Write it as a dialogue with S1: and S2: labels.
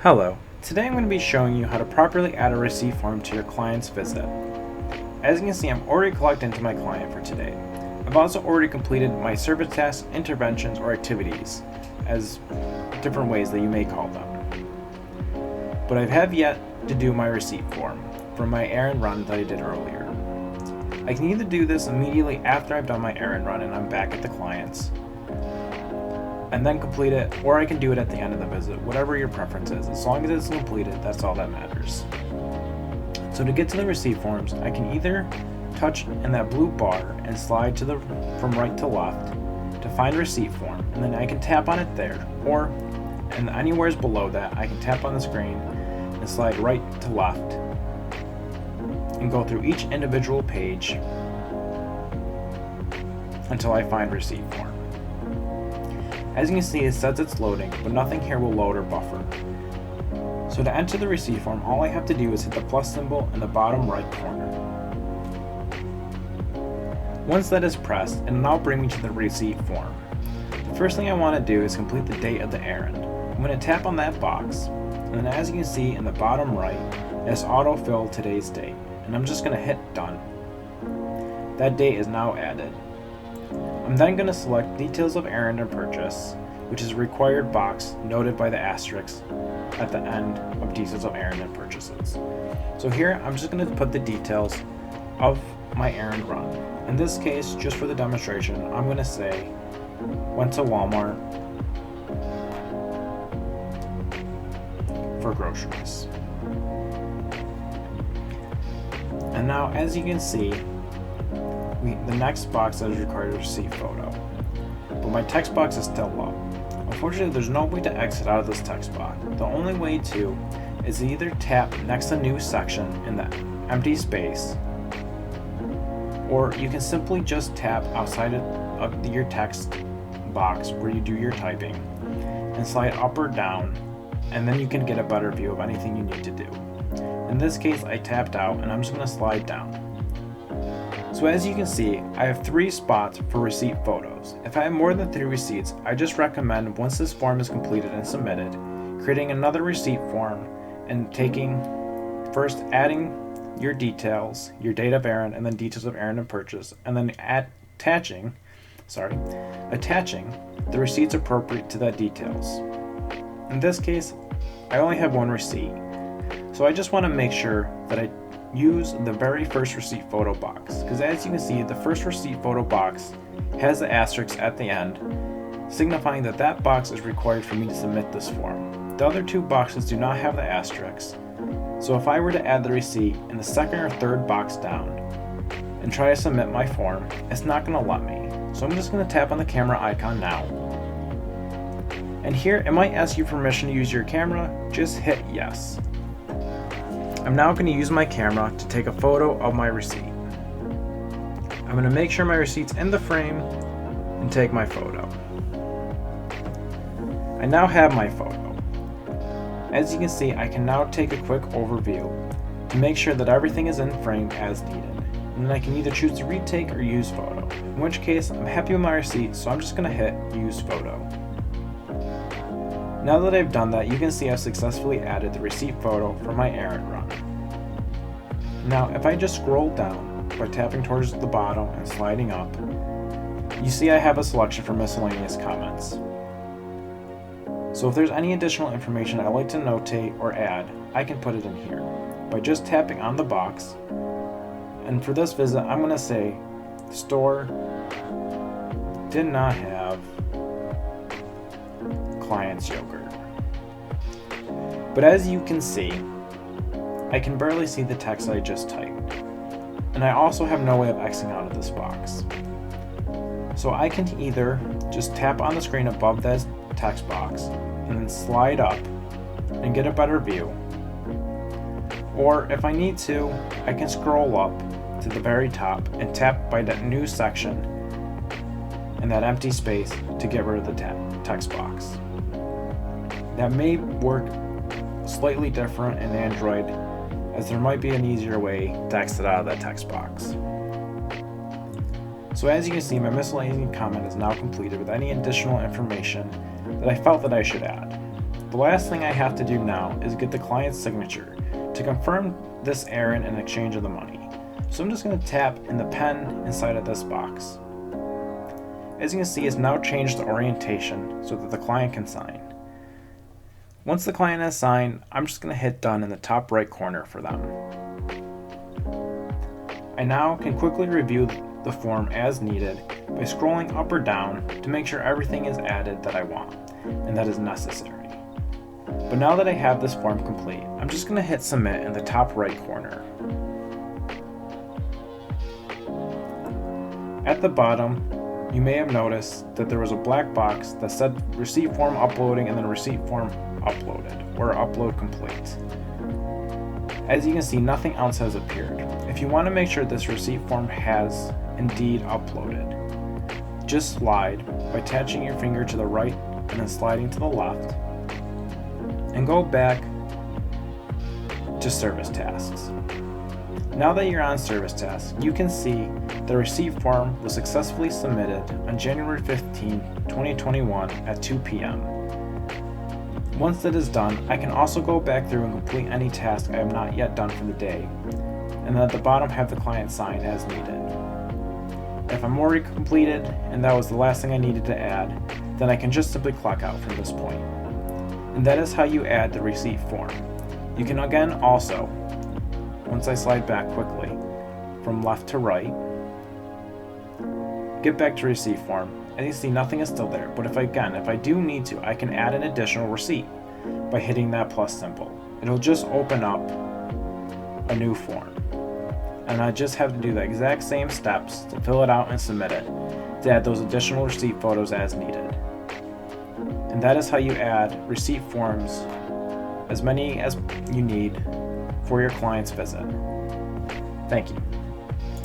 S1: Hello, today I'm going to be showing you how to properly add a receipt form to your client's visit. As you can see, I'm already logged into my client for today. I've also already completed my service tasks, interventions, or activities, as different ways that you may call them. But I have yet to do my receipt form for my errand run that I did earlier. I can either do this immediately after I've done my errand run and I'm back at the client's, and then complete it, or I can do it at the end of the visit, whatever your preference is. As long as it's completed, that's all that matters. So to get to the receipt forms, I can either touch in that blue bar and slide from right to left to find receipt form, and then I can tap on it there, or and anywhere below that, I can tap on the screen and slide right to left and go through each individual page until I find receipt form. As you can see, it says it's loading, but nothing here will load or buffer. So to enter the receipt form, all I have to do is hit the plus symbol in the bottom right corner. Once that is pressed, it'll now bring me to the receipt form. The first thing I want to do is complete the date of the errand. I'm going to tap on that box, and then as you can see in the bottom right, it has autofill today's date, and I'm just going to hit done. That date is now added. I'm then going to select Details of Errand and Purchase, which is a required box noted by the asterisk at the end of Details of Errand and Purchases. So here I'm just going to put the details of my errand run. In this case, just for the demonstration, I'm going to say went to Walmart for groceries. And now as you can see, the next box that is required is receipt photo, but my text box is still up. Unfortunately, there's no way to exit out of this text box. The only way to is either tap next to new section in the empty space, or you can simply just tap outside of your text box where you do your typing and slide up or down, and then you can get a better view of anything you need to do. In this case, I tapped out and I'm just going to slide down. So as you can see, I have 3 spots for receipt photos. If I have more than 3 receipts, I just recommend once this form is completed and submitted, creating another receipt form and first adding your details, your date of errand, and then details of errand and purchase, and then attaching the receipts appropriate to that details. In this case, I only have 1 receipt, so I just want to make sure that I use the very first receipt photo box, because as you can see, the first receipt photo box has the asterisk at the end, signifying that that box is required for me to submit this form. The other 2 boxes do not have the asterisks, so if I were to add the receipt in the second or third box down and try to submit my form, it's not going to let me. So I'm just going to tap on the camera icon now. And here it might ask you permission to use your camera, just hit yes. I'm now going to use my camera to take a photo of my receipt. I'm going to make sure my receipt's in the frame and take my photo. I now have my photo. As you can see, I can now take a quick overview to make sure that everything is in frame as needed. And then I can either choose to retake or use photo, in which case I'm happy with my receipt, so I'm just going to hit use photo. Now that I've done that, you can see I've successfully added the receipt photo for my errand run. Now, if I just scroll down by tapping towards the bottom and sliding up, you see I have a selection for miscellaneous comments. So if there's any additional information I'd like to notate or add, I can put it in here by just tapping on the box. And for this visit, I'm going to say, store did not have client's yogurt. But as you can see, I can barely see the text I just typed. And I also have no way of exiting out of this box. So I can either just tap on the screen above that text box and then slide up and get a better view. Or if I need to, I can scroll up to the very top and tap by that new section and that empty space to get rid of the text box. That may work slightly different in Android, as there might be an easier way to exit out of that text box. So as you can see, my miscellaneous comment is now completed with any additional information that I felt that I should add. The last thing I have to do now is get the client's signature to confirm this errand in exchange of the money. So I'm just going to tap in the pen inside of this box. As you can see, it's now changed the orientation so that the client can sign. Once the client has signed, I'm just going to hit done in the top right corner for them. I now can quickly review the form as needed by scrolling up or down to make sure everything is added that I want and that is necessary. But now that I have this form complete, I'm just going to hit submit in the top right corner. At the bottom, you may have noticed that there was a black box that said receipt form uploading and then receipt form uploaded or upload complete. As you can see, nothing else has appeared. If you want to make sure this receipt form has indeed uploaded, just slide by attaching your finger to the right and then sliding to the left, and go back to service tasks. Now that you're on service tasks, you can see the receipt form was successfully submitted on January 15, 2021 at 2 p.m. Once that is done, I can also go back through and complete any task I have not yet done for the day, and then at the bottom have the client sign as needed. If I'm already completed and that was the last thing I needed to add, then I can just simply clock out from this point. And that is how you add the receipt form. You can again also, once I slide back quickly from left to right, get back to receipt form. As you see, nothing is still there, but if I do need to, I can add an additional receipt by hitting that plus symbol. It'll just open up a new form. And I just have to do the exact same steps to fill it out and submit it, to add those additional receipt photos as needed. And that is how you add receipt forms, as many as you need for your client's visit. Thank you.